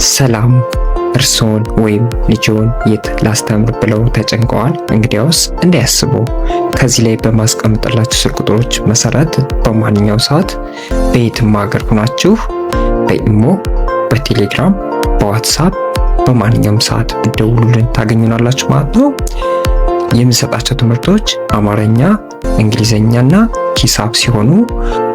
ሰላም እርሶን ወይም ልጆን የት ላስተምር ብለው ተጨንቀዋል? እንግዲያውስ እንዳያስቡ ከዚህ ላይ በማስቀምጥላችሁ ስልክ ቁጥሮች መሰረት በማንኛው ሰዓት በየትም ሀገር ሆናችሁ በኢሞ፣ በቴሌግራም፣ በዋትሳፕ በማንኛውም ሰዓት ብትደውሉልን ታገኙናላችሁ ማለት ነው። የምንሰጣቸው ትምህርቶች አማርኛ፣ እንግሊዘኛና ሂሳብ ሲሆኑ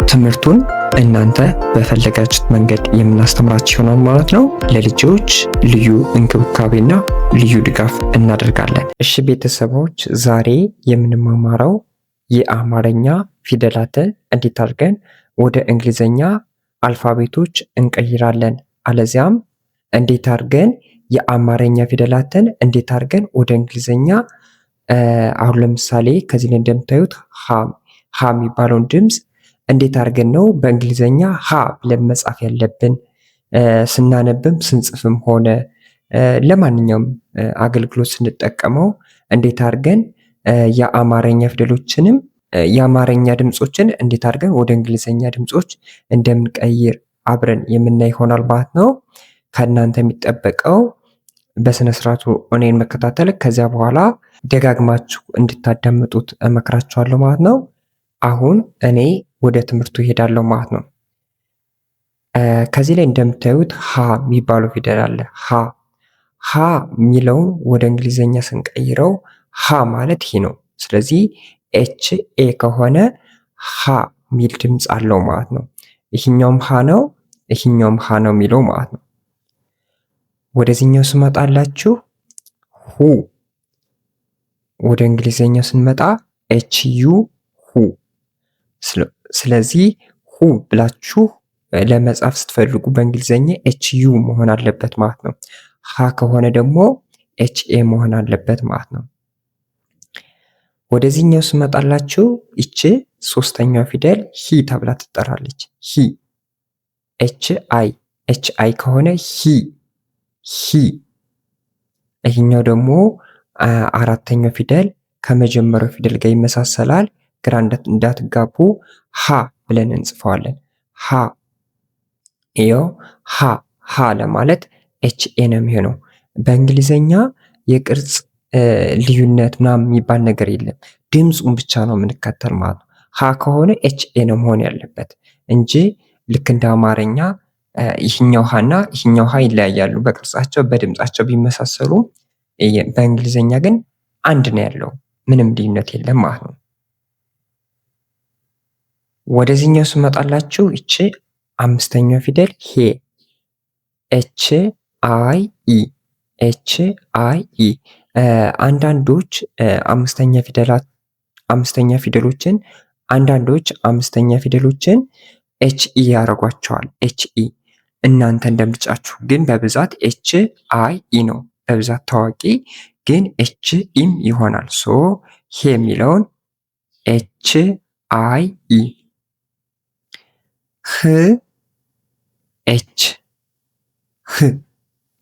ትምህርቱን እናንተ በፈለጋችሁት መንገድ የምናስተምራችሁ ይሆናል ማለት ነው። ለልጆች ልዩ እንክብካቤና ልዩ ድጋፍ እናደርጋለን። እሺ ቤተሰቦች፣ ዛሬ የምንማማረው የአማርኛ ፊደላትን እንዴት አድርገን ወደ እንግሊዘኛ አልፋቤቶች እንቀይራለን፣ አለዚያም እንዴት አድርገን የአማርኛ ፊደላትን እንዴት አድርገን ወደ እንግሊዘኛ አሁን ለምሳሌ ከዚህ ላይ እንደምታዩት ሀ የሚባለውን ድምፅ እንዴት አድርገን ነው በእንግሊዘኛ ሀ ብለን መጻፍ ያለብን? ስናነብም ስንጽፍም ሆነ ለማንኛውም አገልግሎት ስንጠቀመው እንዴት አድርገን የአማርኛ ፊደሎችንም የአማርኛ ድምፆችን እንዴት አድርገን ወደ እንግሊዘኛ ድምፆች እንደምንቀይር አብረን የምናይ ይሆናል ማለት ነው። ከእናንተ የሚጠበቀው በስነ ስርዓቱ እኔን መከታተል፣ ከዚያ በኋላ ደጋግማችሁ እንድታዳምጡት እመክራችኋለሁ ማለት ነው። አሁን እኔ ወደ ትምህርቱ ይሄዳለሁ ማለት ነው። ከዚህ ላይ እንደምታዩት ሀ የሚባለው ፊደል አለ። ሀ የሚለውን ወደ እንግሊዘኛ ስንቀይረው ሀ ማለት ይሄ ነው። ስለዚህ ኤች ኤ ከሆነ ሀ የሚል ድምፅ አለው ማለት ነው። ይህኛውም ሀ ነው፣ ይህኛውም ሀ ነው የሚለው ማለት ነው። ወደዚህኛው ስመጣላችሁ ሁ፣ ወደ እንግሊዘኛው ስንመጣ ኤች ዩ ሁ። ስለዚህ ሁ ብላችሁ ለመጻፍ ስትፈልጉ በእንግሊዘኛ ኤች ዩ መሆን አለበት ማለት ነው። ሀ ከሆነ ደግሞ ኤች ኤ መሆን አለበት ማለት ነው። ወደዚህኛው ስመጣላችሁ ይቺ ሶስተኛው ፊደል ሂ ተብላ ትጠራለች። ሂ ኤች አይ ከሆነ ሂ። ይህኛው ደግሞ አራተኛው ፊደል ከመጀመሪያው ፊደል ጋር ይመሳሰላል። ግራ እንዳትጋቡ ሀ ብለን እንጽፈዋለን። ይኸው ሀ ለማለት ኤች ኤ ነው የሚሆነው። በእንግሊዘኛ የቅርጽ ልዩነት ምናምን የሚባል ነገር የለም። ድምፁን ብቻ ነው የምንከተል ማለት ነው። ሀ ከሆነ ኤች ኤ ነው መሆን ያለበት እንጂ ልክ እንደ አማርኛ ይህኛው ሀ እና ይህኛው ሀ ይለያያሉ። በቅርጻቸው በድምጻቸው ቢመሳሰሉ በእንግሊዘኛ ግን አንድ ነው ያለው፣ ምንም ልዩነት የለም ማለት ነው። ወደዚህኛው ስመጣላችሁ ይቺ አምስተኛው ፊደል ሄ ኤች አይ ኢ። አንዳንዶች አምስተኛ ፊደሎችን ኤች ኢ ያደርጓቸዋል። ኤች ኢ እናንተ እንደምርጫችሁ፣ ግን በብዛት ኤች አይ ኢ ነው በብዛት ታዋቂ፣ ግን ኤች ኢም ይሆናል። ሶ ሄ የሚለውን ኤች አይ ኢ። ህ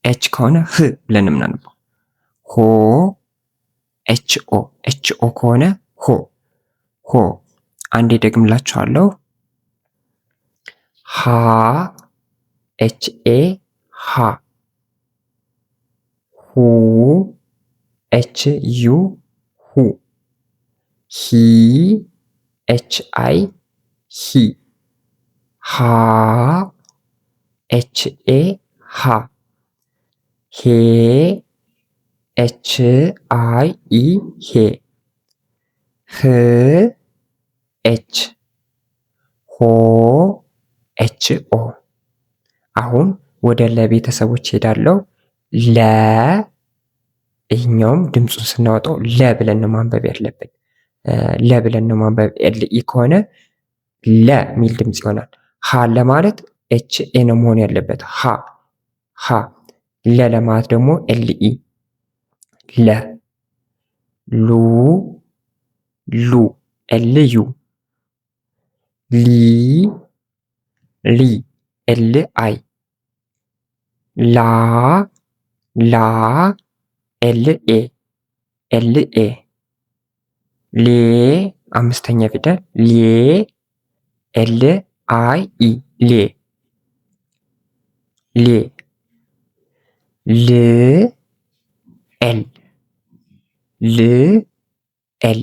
ኤች ከሆነ ህ ብለን የምናነበው። ሆ ኤች ኦ ከሆነ ሆ። አንዴ ደግምላችኋለሁ። ሀ ኤች ኤ ሀ። ሁ ኤች ዩ ሁ። ሂ ኤች አይ ሂ። ሃ ኤች ኤ ሃ። ሄ ኤች አይ ኢ ሄ። ህ ኤች። ሆ ኤች ኦ። አሁን ወደ ለቤተሰቦች ሄዳለሁ። ይህኛውም ድምፁን ስናወጣው ለ ብለን ነው ማንበብ ያለብን። ለ ብለን ነው ማንበብ። ኤልኢ ከሆነ ለ የሚል ድምፅ ይሆናል። ሀ ለማለት ኤች ኤ ነው መሆን ያለበት። ሀ። ለ ለማለት ደግሞ ኤልኢ ለ። ሉ ኤልዩ። ሊ ኤል አይ። ላ ኤል ኤ። ሌ አምስተኛ ፊደል ሌ ኤል አይ ኢ ሌ። ል ኤል ል ኤል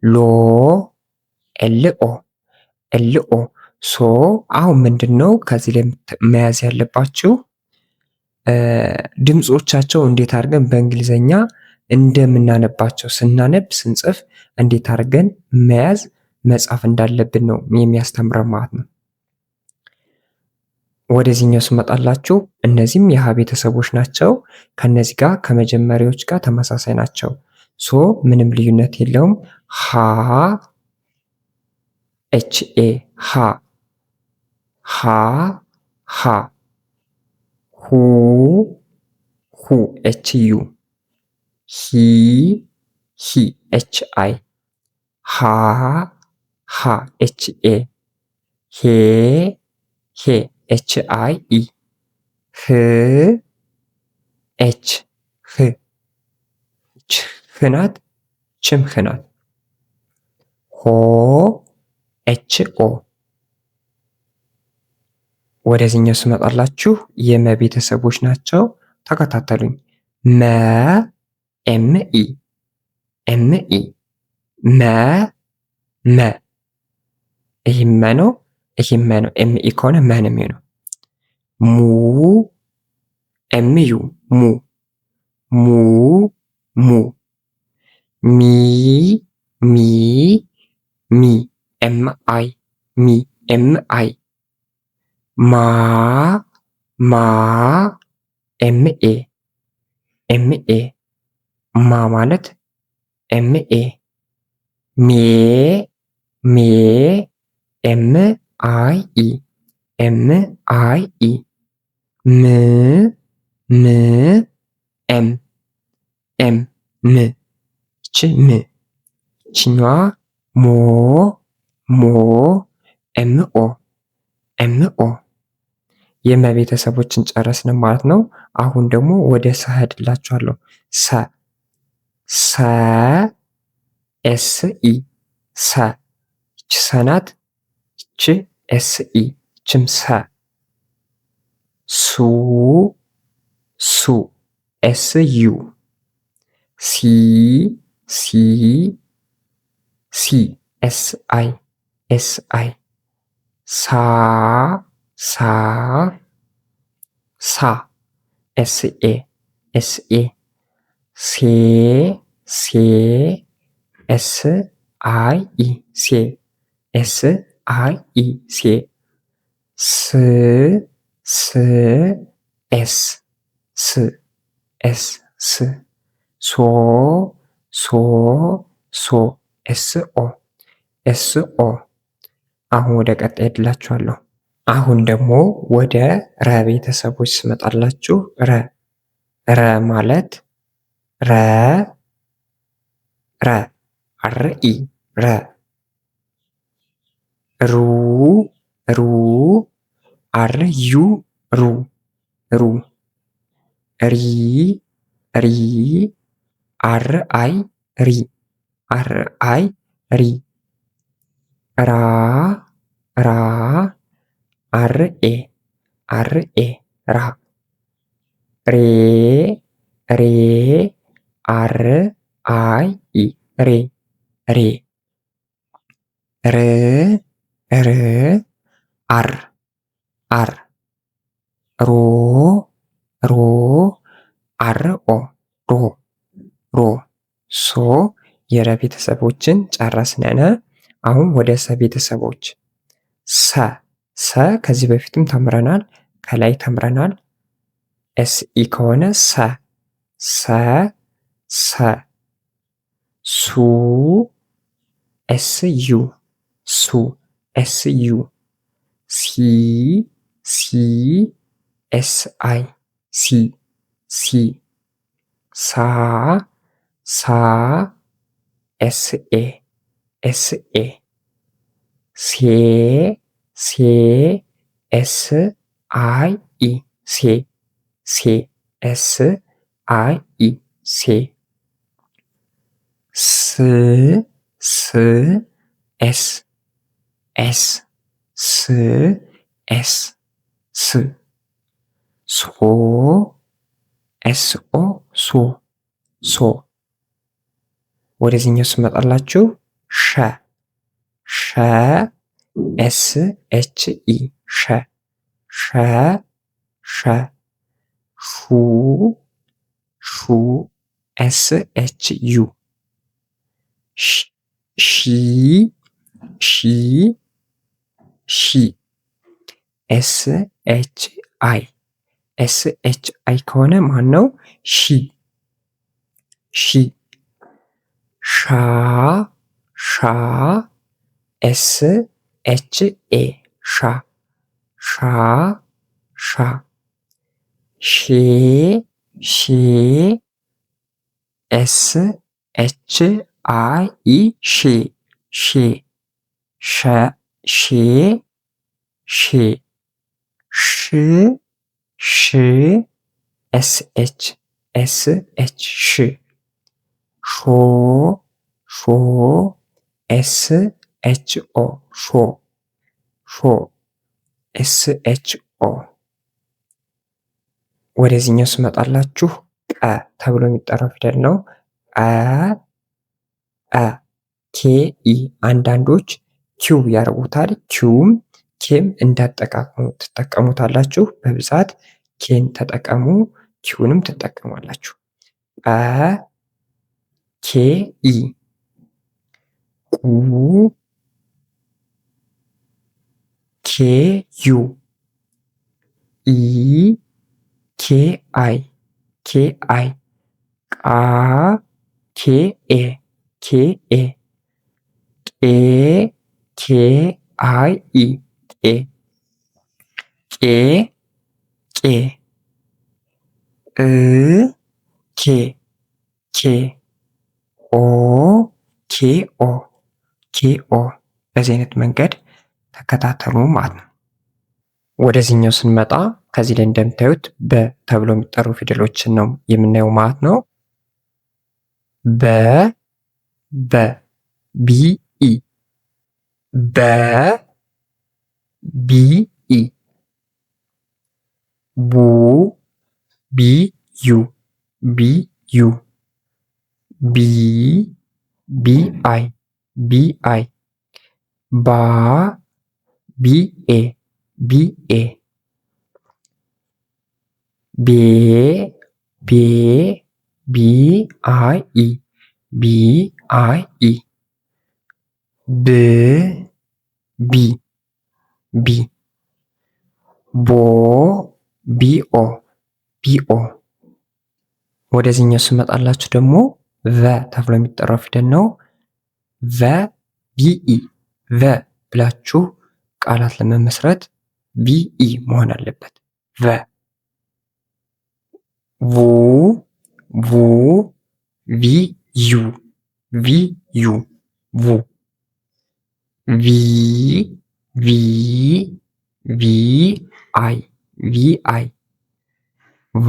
ሎ ኤልኦ ኤልኦ ሶ አሁን ምንድን ነው ከዚህ ላይ መያዝ ያለባችሁ ድምጾቻቸው እንዴት አድርገን በእንግሊዘኛ እንደምናነባቸው ስናነብ ስንጽፍ እንዴት አድርገን መያዝ መጻፍ እንዳለብን ነው የሚያስተምረን ማለት ነው። ወደዚህኛው ስመጣላችሁ እነዚህም የሀ ቤተሰቦች ናቸው። ከነዚህ ጋር ከመጀመሪያዎች ጋር ተመሳሳይ ናቸው። ሶ ምንም ልዩነት የለውም። ሀ ኤች ኤ ሃ ሃ ሃ ሁ ሁ ኤች ዩ ሂ ሂ ኤች አይ ሃ ሃ ኤች ኤ ሄ ሄ ኤች አይ ኢ ህ ኤች ህ ች ህ ናት ችም ህ ናት ሆ ኤች ኦ ወደዚህኛው ስመጣላችሁ የመ ቤተሰቦች ናቸው። ተከታተሉኝ። መ ኤም ኢ ኤም ኢ መ መ ይህም መ ነው፣ ይህም መ ነው። ኤም ኢ ከሆነ መ ነው የሚሆነው። ሙ ኤም ዩ mu mu mu ሚ ሚ ሚ ኤም አይ ሚ ኤም አይ ማ ማ ኤም ኤ ኤም ኤ ማ ማለት ኤም ኤ ሜ ሜ ኤም አይ ኢ ኤም አይ ኢ ም ም ኤም ኤም ም ይች ም ይችኛዋ ሞ ሞ ኤም ኦ ኤም ኦ የመ ቤተሰቦችን ጨረስን ማለት ነው። አሁን ደግሞ ወደ ሰ ሄድላችኋለሁ። ሰ ሰ ኤስ ኢ ሰ ይች ሰ ናት። ይች ኤስ ኢ ይችም ሰ ሱ ሱ ኤስ ዩ ሲ ሲ ሲ ኤስ አይ ኤስ አይ ሳ ሳ ሳ ኤስ ኤ ኤስ ኤ ሴ ሴ ኤስ አይ ኢ ሴ ኤስ አይ ኢ ሴ ስ ስ ኤስ ስ ኤስ ስ ሶ ሶ ሶ ኤስ ኦ ኤስ ኦ አሁን ወደ ቀጣይ ሄድላችኋለሁ። አሁን ደግሞ ወደ ረ ቤተሰቦች ስመጣላችሁ ረ ረ ማለት ረ ረ አር ኢ ረ ሩ ሩ አር ዩ ሩ ሩ ሪ ሪ አር አይ ሪ አር አይ ሪ ራ ራ አር ኤ አር ኤ ራ ሬ ሬ አር አይ ኢ ሬ ሬ ር ር አር አር ሮ ሮ አር ኦ ሮ ሮ ሶ የረ ቤተሰቦችን ጨረስነን። አሁን ወደ ሰ ቤተሰቦች ሰ ሰ ከዚህ በፊትም ተምረናል፣ ከላይ ተምረናል። ኤስ ኢ ከሆነ ሰ ሰ ሰ ሱ ኤስ ዩ ሱ ኤስ ዩ ሲ ሲ ኤስ አይ ሲ ሲ ሳ ሳ ኤስ ኤ ኤስ ኤ ሴ ሴ ኤስ አይ ኢ ሴ ሴ ኤስ አይ ኢ ሴ ስ ስ ኤስ ኤስ ስ ኤስ ስ ሶ ኤስኦ ሶ ሶ። ወደዚህኛው ስመጣላችሁ ሸ ሸ ኤስ ኤች ኢ ሸ ሸ ሸ። ሹ ሹ ኤስ ኤች ዩ ሺ ሺ ሺ ኤስ ኤች አይ ኤስ ኤች አይ ከሆነ ማን ነው? ሺ ሺ። ሻ ሻ ኤስ ኤች ኤ ሻ ሻ ሻ። ሼ ሼ ኤስ ኤች አይ ኢ ሼ ሼ ሸ ሼ ሼ። ሽ ሽ ኤስ ኤች ሽ ሾ ሾ ኤስ ኤች ኦ ሾ ሾ ኤስ ኤች ኦ። ወደዚህኛው ስመጣላችሁ ቀ ተብሎ የሚጠራው ፊደል ነው። ኬ ኢ አንዳንዶች ኪው ያደርጉታል። ኪውም ኬም እንዳጠቃቀሙ ትጠቀሙታላችሁ። በብዛት ኬን ተጠቀሙ፣ ኪውንም ትጠቀማላችሁ። ኬ ኢ ቁ ኬ ዩ ኢ ኬ አይ ቃ ኬ ኤ ቄ ኬ አይ ኢ ቄ ቄ ኬ ኦ ኬ ኦ። በዚህ አይነት መንገድ ተከታተሉ ማለት ነው። ወደዚህኛው ስንመጣ ከዚህ ላይ እንደምታዩት በ ተብሎ የሚጠሩ ፊደሎችን ነው የምናየው ማለት ነው። በ ቢኢ በ ቢኢ ቡ ቢዩ ቢ ቢአይ ባ ቢኤ ቤ ቢአይ ብ ቢ ቦ ቢኦ ወደዚህኛው ስመጣላችሁ ደግሞ ቨ ተብሎ የሚጠራው ፊደል ነው። ቨ ቢኢ ቨ ብላችሁ ቃላት ለመመስረት ቢኢ መሆን አለበት። ቨ ቡ ቪዩ ቡ ቪአይ ቫ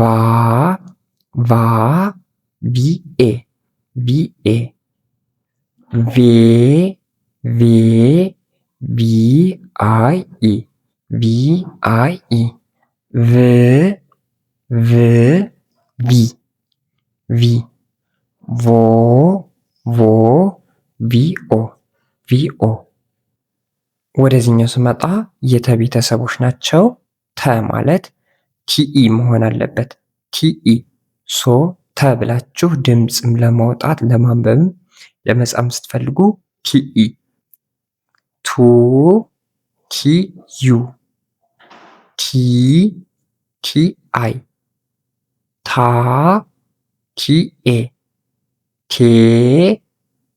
ቪኤ ቪአይ ቪ ቮ ቪኦ። ወደዚህኛው ስመጣ የተ ቤተሰቦች ናቸው። ተ ማለት ቲኢ መሆን አለበት። ቲኢ ሶ ተ ብላችሁ ድምፅም ለማውጣት ለማንበብም ለመጻፍ ስትፈልጉ ቲኢ ቱ ቲዩ ቲአይ ታ ቲኤ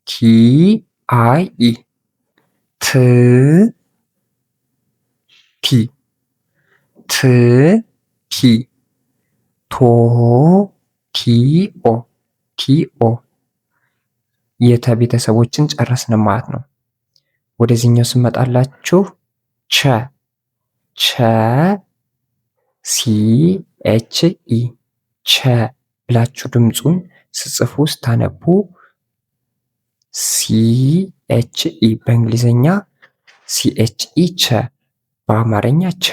ቲአይ ት ቶ ቲኦ የተ ቤተሰቦችን ጨረስን ማለት ነው። ወደዚህኛው ስመጣላችሁ ቸ ሲኤችኢ ቸ ብላችሁ ድምፁን ስጽፉ ስታነቡ ሲኤችኢ በእንግሊዝኛ ሲኤችኢ ቸ፣ በአማርኛ ቸ፣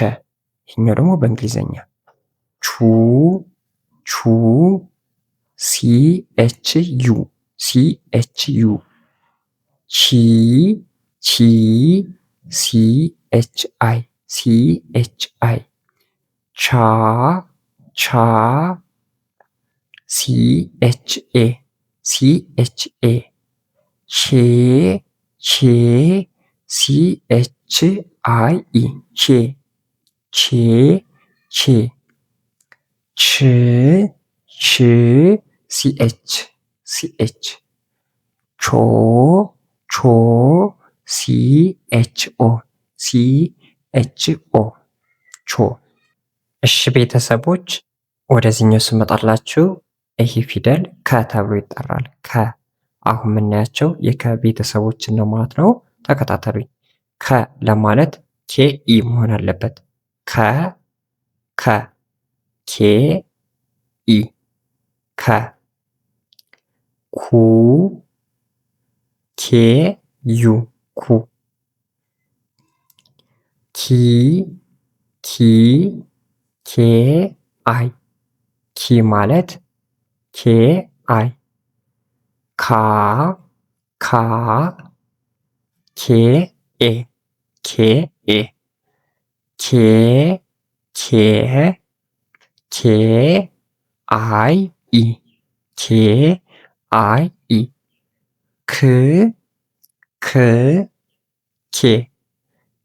ይህኛው ደግሞ በእንግሊዝኛ ቹ ቹ CHU CHU ቺ CHI CHI ቻ CHA CHA ቼ CHIE ቼ ች CH ቾ CHO ቾ። እሺ ቤተሰቦች ወደዚህኛው ስመጣላችሁ ይህ ፊደል ከ ተብሎ ይጠራል። ከ አሁን የምናያቸው የከ ቤተሰቦችን ነው ማለት ነው። ተከታተሉኝ። ከ ለማለት KE መሆን አለበት። ከ KE ከ ኩ KU ኩ ኪ KI ኪ ማለት KI ካ KA KI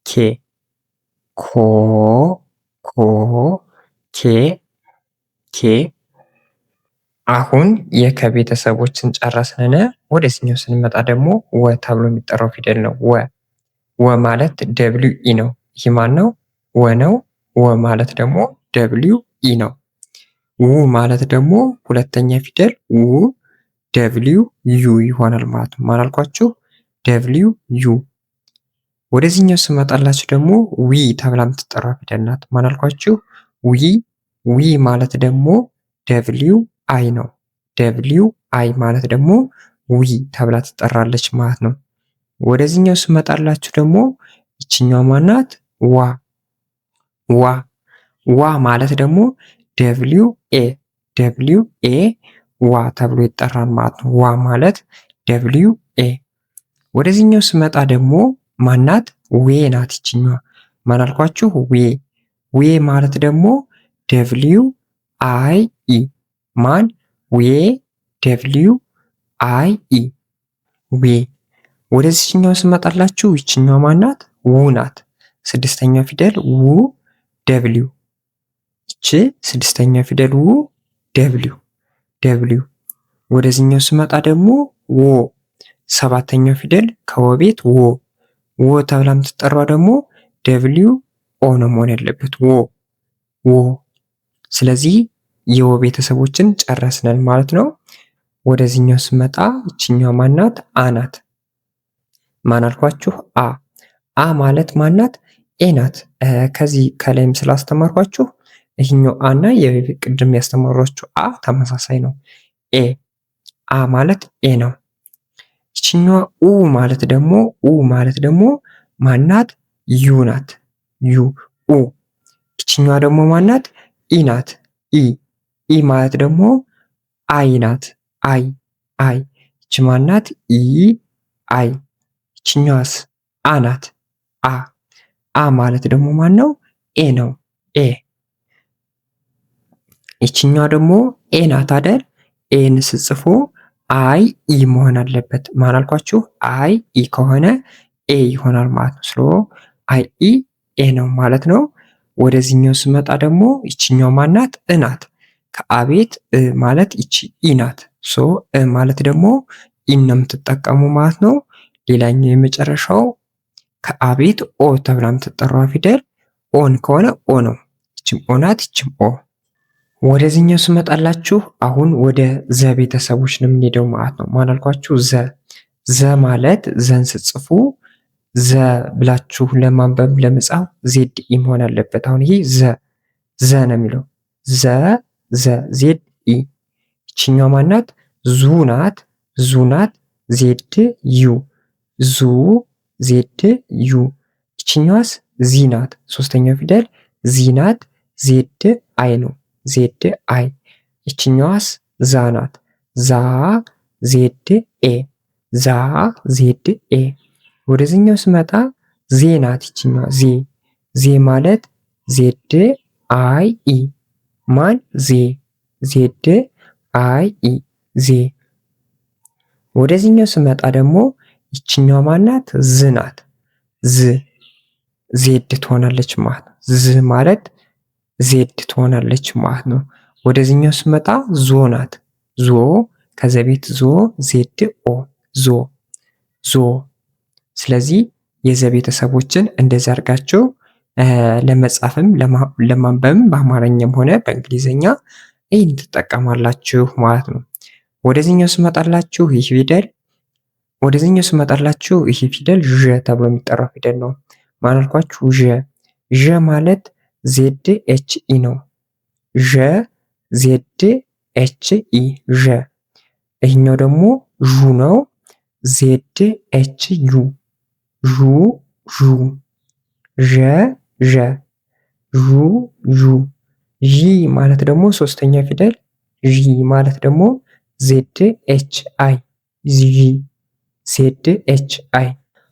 ክ ኮ ኬ አሁን የከ ቤተሰቦችን ጨረስን። ወደዚህኛው ስንመጣ ደግሞ ወ ተብሎ የሚጠራው ፊደል ነው። ወ ማለት WE ነው። ይህ ማን ነው? ወ ነው። ወ ማለት ደግሞ WE ነው። ው ማለት ደግሞ ሁለተኛ ፊደል ው WU ይሆናል ማለት ነው። ማን አልኳችሁ? WU። ወደዚህኛው ስመጣላችሁ ደግሞ ዊ ተብላ የምትጠራ ፊደል ናት። ማን አልኳችሁ? ዊ ማለት ደግሞ WI ነው። WI ማለት ደግሞ ዊ ተብላ ትጠራለች ማለት ነው። ወደዚህኛው ስመጣላችሁ ደግሞ ይችኛው ማናት? ዋ ማለት ደግሞ WA ዋ ተብሎ ይጠራል ማለት ነው። ዋ ማለት WA። ወደዚህኛው ስመጣ ደግሞ ማናት? ዌ ናት። ይችኛዋ ማን አልኳችሁ? ዌ ማለት ደግሞ WIE ማን? ዌ WIE ዌ። ወደዚህኛው ስመጣላችሁ ይችኛዋ ማናት? ው ናት። ስድስተኛው ፊደል ው W ይቺ ስድስተኛው ፊደል ው W። ወደዚህኛው ስመጣ ደግሞ ወ ሰባተኛው ፊደል ከወ ቤት ወ ተብላ የምትጠራው ደግሞ WO ነው መሆን ያለበት። ወ። ስለዚህ የወ ቤተሰቦችን ጨረስነን ማለት ነው። ወደዚህኛው ስመጣ ይችኛዋ ማናት? አ ናት። ማን አልኳችሁ? አ ማለት ማናት? ኤ ናት። ከዚህ ከላይም ስላስተማርኳችሁ ይህኛው አ እና የቅድም ያስተማሯችሁ አ ተመሳሳይ ነው። አ ማለት ኤ ነው። ይችኛዋ ኡ ማለት ደግሞ ማናት? ዩ ናት። ኡ። ይችኛዋ ደግሞ ማናት? ኢ ናት። ኢ ማለት ደግሞ አይ ናት። አይ። ይች ማናት? አይ። ይችኛዋስ? አ ናት። አ ማለት ደግሞ ማን ነው? ኤ ነው። ኤ። ይችኛዋ ደግሞ ኤ ናት አይደል? ኤን ስጽፉ አይ ኢ መሆን አለበት። ማን አልኳችሁ? አይ ኢ ከሆነ ኤ ይሆናል ማለት ነው። ስለ አይ ኢ ኤ ነው ማለት ነው። ወደዚህኛው ስመጣ ደግሞ ይችኛው ማናት? እ ናት። ከአቤት ማለት ይቺ ኢ ናት። ማለት ደግሞ ኢን ነው የምትጠቀሙ ማለት ነው። ሌላኛው የመጨረሻው ከአቤት ኦ ተብላ የምትጠራው ፊደል ኦን ከሆነ ኦ ነው። ይችም ኦ ናት፣ ይችም ኦ። ወደዚህኛው ስመጣላችሁ አሁን ወደ ዘ ቤተሰቦች ነው የምንሄደው ማለት ነው። ማን አልኳችሁ? ዘ ማለት ዘን ስትጽፉ ዘ ብላችሁ ለማንበብ ለመጻፍ ዜድ ኢ መሆን አለበት። አሁን ይሄ ዘ ነው የሚለው ዜድ ኢ። ይችኛው ማናት? ዙ ናት። ዜድ ዩ ዜድ ዩ። ይችኛዋስ? ዚ ናት። ሶስተኛው ፊደል ዚ ናት። ዜድ አይ ነው። ዜድ አይ። ይችኛዋስ ዛ ናት። ዛ ዜድ ኤ ዛ ዜድ ኤ። ወደዚህኛው ስመጣ ዜ ናት። ይችኛዋ ዜ ዜ ማለት ዜድ አይ ኢ ማን ዜ ዜድ አይ ኢ ዜ። ወደዚህኛው ስመጣ ደግሞ ይችኛዋ ማናት? ዝ ናት። ዝ ዜድ ትሆናለች ማለት ነው። ዝ ማለት ዜድ ትሆናለች ማለት ነው። ወደዚህኛው ስመጣ ዞ ናት። ዞ ከዘቤት ዞ ዜድ ኦ ዞ ዞ። ስለዚህ የዘ ቤተሰቦችን እንደዚህ አድርጋችሁ ለመጻፍም ለማንበብም በአማርኛም ሆነ በእንግሊዝኛ ይህን ትጠቀማላችሁ ማለት ነው። ወደዚህኛው ስመጣላችሁ ይህ ፊደል ዠ ተብሎ የሚጠራው ፊደል ነው። ማን አልኳችሁ? ዠ ዠ ማለት ዜድ ኤች ኢ ነው። ዠ ዜድ ኤች ኢ ዠ። ይህኛው ደግሞ ዡ ነው። ዜድ ኤች ዩ ዡ ዡ። ዠ ዠ ዡ ዡ። ዢ ማለት ደግሞ ሶስተኛ ፊደል ዢ ማለት ደግሞ ዜድ ኤች አይ ዢ ዜድ ኤች አይ።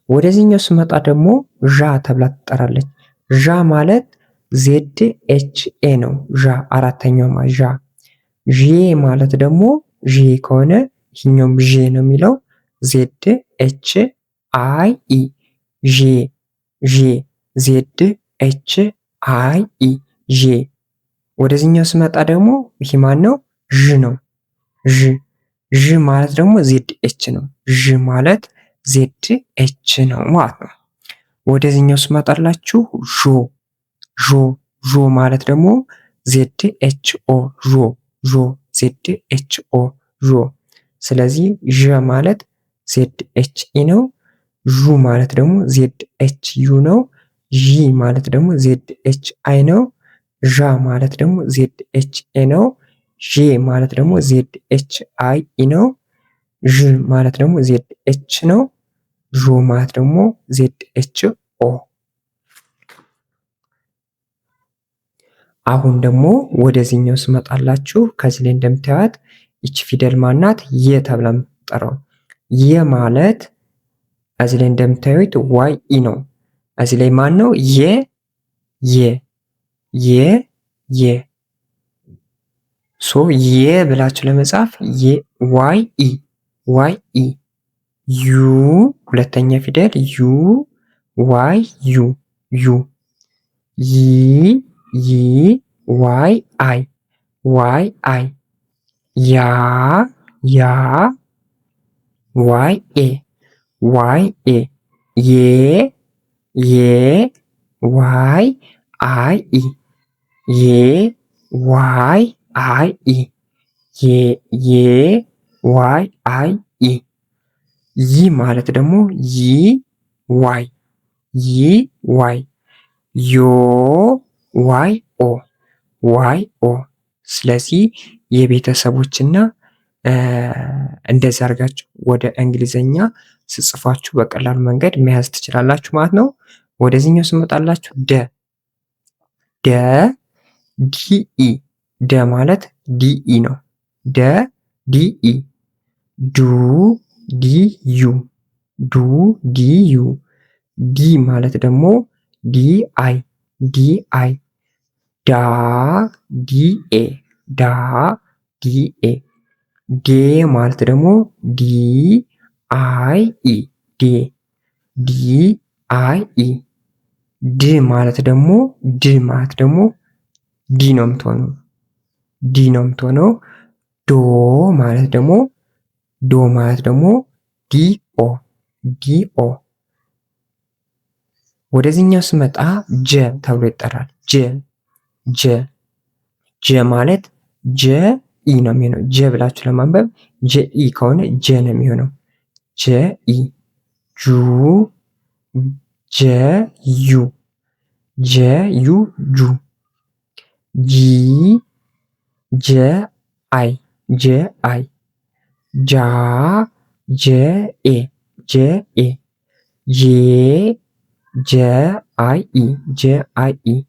ወደዚህኛው ስመጣ ደግሞ ዣ ተብላ ትጠራለች። ዣ ማለት ዜድ ኤች ኤ ነው። ዣ አራተኛው ዣ። ዤ ማለት ደግሞ ዤ ከሆነ ይህኛውም ዤ ነው የሚለው ዜድ ኤች አይ ኢ ዤ ዤ ዜድ ኤች አይ ኢ ዤ። ወደዚህኛው ስመጣ ደግሞ ይህ ማን ነው? ዥ ነው። ዥ ዥ ማለት ደግሞ ዜድ ኤች ነው። ዥ ማለት ዜድ ኤች ነው ማለት ነው። ወደዚህኛው ስመጣላችሁ ዦ ዦ ዦ ማለት ደግሞ ዜድ ኤች ኦ ዦ ዦ ዜድ ኤች ኦ ዦ። ስለዚህ ዥ ማለት ዜድ ኤች ኢ ነው። ዡ ማለት ደግሞ ዜድ ኤች ዩ ነው። ዢ ማለት ደግሞ ዜድ ኤች አይ ነው። ዣ ማለት ደግሞ ዜድ ኤች ኤ ነው። ዤ ማለት ደግሞ ዜድ ኤች አይ ኢ ነው። ዥ ማለት ደግሞ ዜድ ኤች ነው። ዦ ማለት ደግሞ ዜድ ኤች ኦ። አሁን ደግሞ ወደዚህኛው ስመጣላችሁ ከዚህ ላይ እንደምታዩት ይቺ ፊደል ማናት? የ ተብላ የምትጠራው። የ ማለት እዚህ ላይ እንደምታዩት ዋይ ኢ ነው። እዚህ ላይ ማን ነው? የ የ የ የ። ሶ የ ብላችሁ ለመጻፍ ዋይ ኢ ዋይ ኢ። ዩ ሁለተኛ ፊደል ዩ ዋይ ዩ ዩ። ይ ይ ዋይ አይ ዋይ አይ። ያ ያ ዋይ ኤ ዋይ ኤ። ዬ ዬ ዋይ አይ ኢ ዬ ዋይ አይ ኢ ዬ ዬ ዋይ አይ ኢ። ይ ማለት ደግሞ ይ ዋይ ይ ዋይ። ዮ ዋይ ኦ ዋይ ኦ። ስለዚህ የቤተሰቦችና እንደዚህ አድርጋችሁ ወደ እንግሊዘኛ ስጽፋችሁ በቀላሉ መንገድ መያዝ ትችላላችሁ ማለት ነው። ወደዚህኛው ስመጣላችሁ ደ ደ ዲኢ ደ ማለት ዲኢ ነው። ደ ዲኢ። ዱ ዲዩ ዱ ዲዩ። ዲ ማለት ደግሞ ዲአይ ዲአይ። ዳ ዲኤ ዳ ዲኤ። ዴ ማለት ደግሞ ዲ አይ ኢ ዴ ዲ አይ ኢ። ድ ማለት ደግሞ ድ ማለት ደግሞ ዲ ነው የምትሆነው ዲ ነው የምትሆነው። ዶ ማለት ደግሞ ዲኦ ዲኦ። ወደዚህኛው ስመጣ ጀ ተብሎ ይጠራል። ጀ ጀ ጀ ማለት ጀ ኢ ነው የሚሆነው። ጀ ብላችሁ ለማንበብ ጀ ኢ ከሆነ ጀ ነው የሚሆነው። ጀ ኢ። ጁ ጀ ዩ ጀ ዩ ጁ። ጂ ጀ አይ ጀ አይ። ጃ ጀ ኤ ጀ ኤ። ጄ ጀ አይ ኢ ጀ አይ ኢ።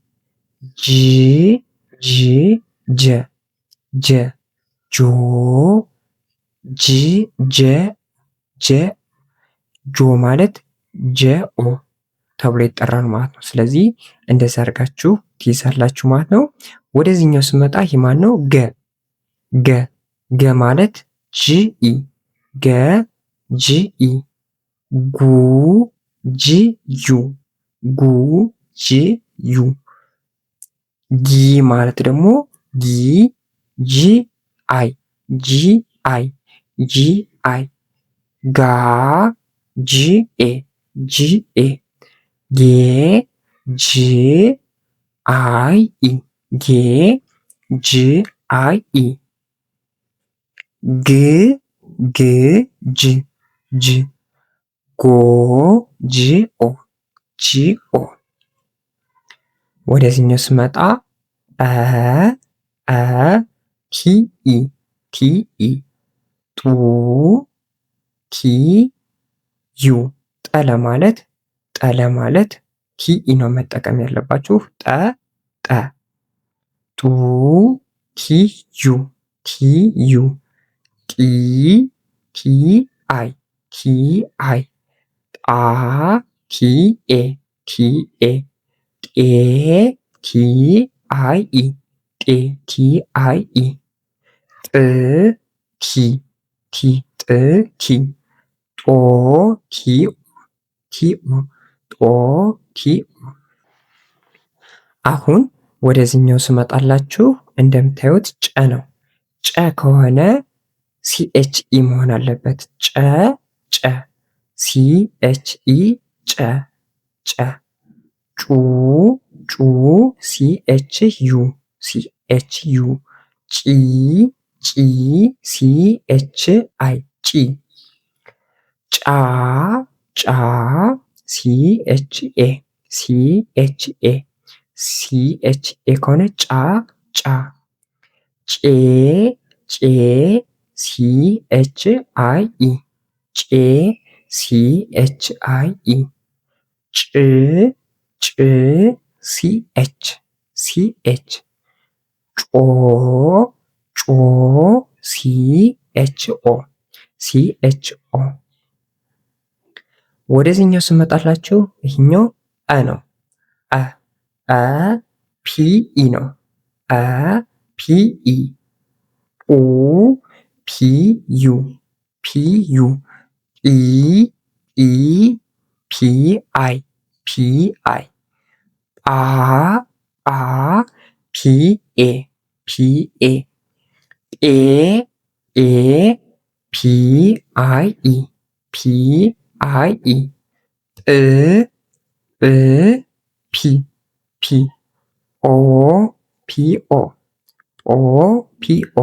ጂ ጂ ጀ ጀ። ጆ ጅ ጀ ጀ ጆ ማለት ጀኦ ተብሎ ይጠራል ማለት ነው። ስለዚህ እንደዛ አድርጋችሁ ትይዛላችሁ ማለት ነው። ወደዚህኛው ስመጣ ይህ ማን ነው? ገ ገ ገ ማለት ጂኢ ገ ጂኢ ጉ ጂ ዩ ጉ ጂ ዩ ጊ ማለት ደግሞ ጊ ጂ አይ ጂ አይ ጂ አይ ጋ ጂ ኤ ጂ ኤ ጌ ጂ አይ ኢ ጌ ጂ አይ ኢ ግ ግ ጅ ጅ ጎ ጂ ኦ ጂ ኦ ወደዚህኛው ስመጣ ቲ ኢ ቲ ኢ ጡ ቲ ዩ ጠለ ማለት ቲ ኢ ነው መጠቀም ያለባችሁ። ጠ ጡ ቲ ዩ ቲ ዩ ጢ ቲ አይ ቲ አይ ጣ ቲ ኤ ቲ ኤ ጤ ቲ አይ ኢ ጤ ቲ አይ ኢ ጥ ቲ ቲ ጥ ቲ ጦ ቲ ቲ ኦ ጦ ቲ ኦ አሁን ወደዚህኛው ስመጣላችሁ እንደምታዩት ጨ ነው። ጨ ከሆነ ሲኤችኢ መሆን አለበት። ጨ ጨ ሲኤችኢ ጨ ጨ ጩ ጩ ሲኤችዩ ሲኤችዩ ጪ ጪ ሲኤችአይ ጪ ጫ ጫ ሲኤችኤ ሲኤችኤ ሲኤችኤ ከሆነ ጫ ጫ ጬ ጬ ሲኤችአይ ኢ ጬ ሲኤችአይ ኢ ጭ ጭ ሲኤች ሲኤች ጮ ጮ ሲኤችኦ ሲኤችኦ ወደዚህኛው ስመጣላችሁ ይህኛው አ ነው። አ ፒኢ ነው። አ ፒኢ ኡ ፒዩ ፒዩ ኢ ኢ ፒአይ ፒአይ አ አ ፒኤ ፒኤ ጴ ኤ ፒአይ ኢ ፒአይ ኢ ጵ ጵ ፒ ፒ ኦ ፒኦ ኦ ፒኦ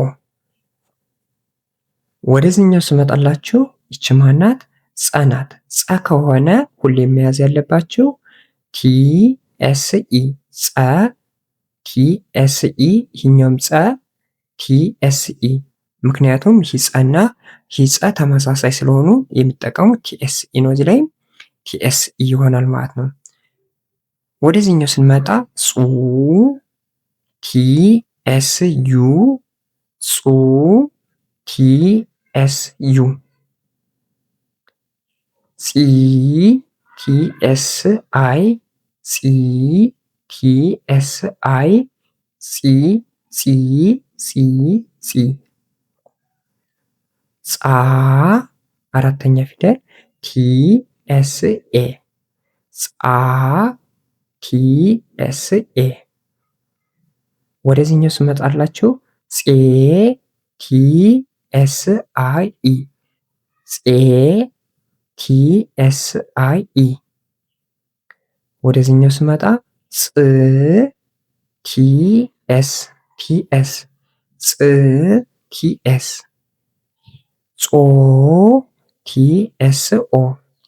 ወደዚህኛው ስመጣላችሁ ይች ማናት? ጸ ናት። ጸ ከሆነ ሁሌም መያዝ ያለባችሁ ቲኤስኢ ጸ ቲኤስኢ ይህኛውም ጸ ቲኤስኢ ምክንያቱም ይህ ጸና ይህ ጸ ተመሳሳይ ስለሆኑ የሚጠቀሙት ቲኤስኢ ነው። እዚህ ላይም ቲኤስኢ ይሆናል ማለት ነው። ወደዚህኛው ስንመጣ ጹ ቲኤስዩ ጹ ቲኤስዩ ጺ ቲኤስአይ ጺ ቲኤስአይ ጺ ጺ ጺ ጺ ጻ አራተኛ ፊደል ቲኤስኤ ጻ ቲኤስኤ ወደዚህኛው ስመጣላችሁ ጼ ቲኤስአይ ጼ ቲኤስአይ ወደዚህኛው ስመጣ ጽ ቲኤስ ቲኤስ ጽ ቲኤስ ጾ ቲኤስኦ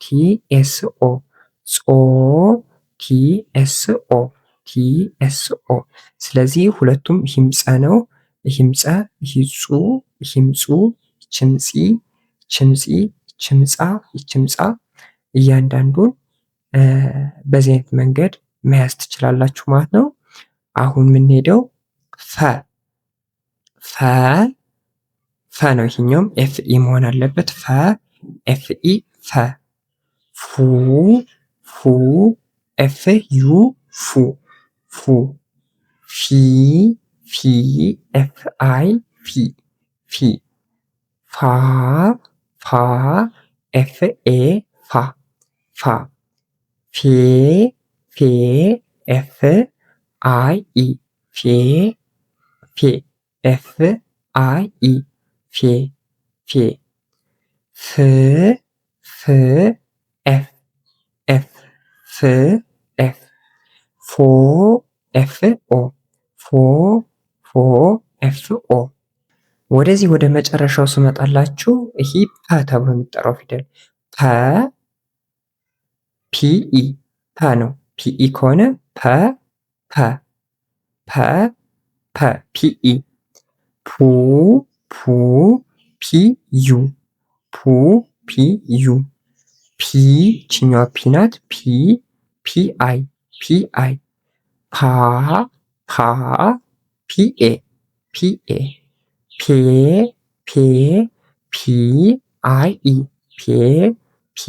ቲኤስኦ ጾ ቲኤስኦ ቲኤስኦ ስለዚህ ሁለቱም ይህም ጸ ነው። ይህም ጸ ይህ ጹ ይህም ጹ ይችም ጺ ይችም ጺ ይችም ጻ ይችም ጻ እያንዳንዱን በዚህ አይነት መንገድ መያዝ ትችላላችሁ ማለት ነው። አሁን የምንሄደው ፈ ፈ ነው። ይሄኛውም ኤፍ ኢ መሆን አለበት። ፈ ኤፍ ኢ ፈ። ፉ ፉ ኤፍ ዩ ፉ ፉ። ፊ ፊ ኤፍ አይ ፊ ፊ። ፋ ፋ ኤፍ ኤ ፋ ፋ። ፌ ፌ ኤፍ አይ ኢ ፌ ፌ ኤፍ አይ ኢ ፌ ፌ። ፍ ፍ ኤፍ ኤፍ ፍ ኤፍ። ፎ ኤፍ ኦ ፎ ፎ ኤፍ ኦ። ወደዚህ ወደ መጨረሻው ስመጣላችሁ ይህ ፐ ተብሎ የሚጠራው ፊደል ፐ ፒኢ ፐ ነው። ፒኢ ከሆነ ፐ ፐ ፐ ፐ ፒኢ። ፑ ፑ ፒ ዩ ፑ ፒ ዩ። ፒ ችኛዋ ፒ ናት። ፒ ፒ አይ ፒ አይ። ፓ ፓ ፒ ኤ ፒ ኤ። ፔ ፔ ፒ አይ ኢ ፔ ፒ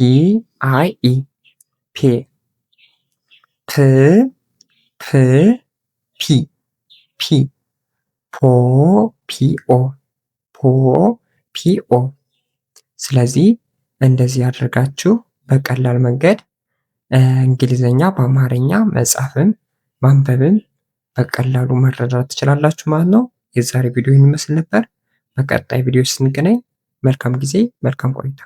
አይ ኢ ፔ። ፕ ፕ ፒ ፒ። ፖ ፒ ኦ ፖ ፒ ኦ። ስለዚህ እንደዚህ አድርጋችሁ በቀላል መንገድ እንግሊዘኛ በአማርኛ መጻፍም ማንበብም በቀላሉ መረዳት ትችላላችሁ ማለት ነው። የዛሬ ቪዲዮ ይህን ይመስል ነበር። በቀጣይ ቪዲዮ ስንገናኝ መልካም ጊዜ፣ መልካም ቆይታ።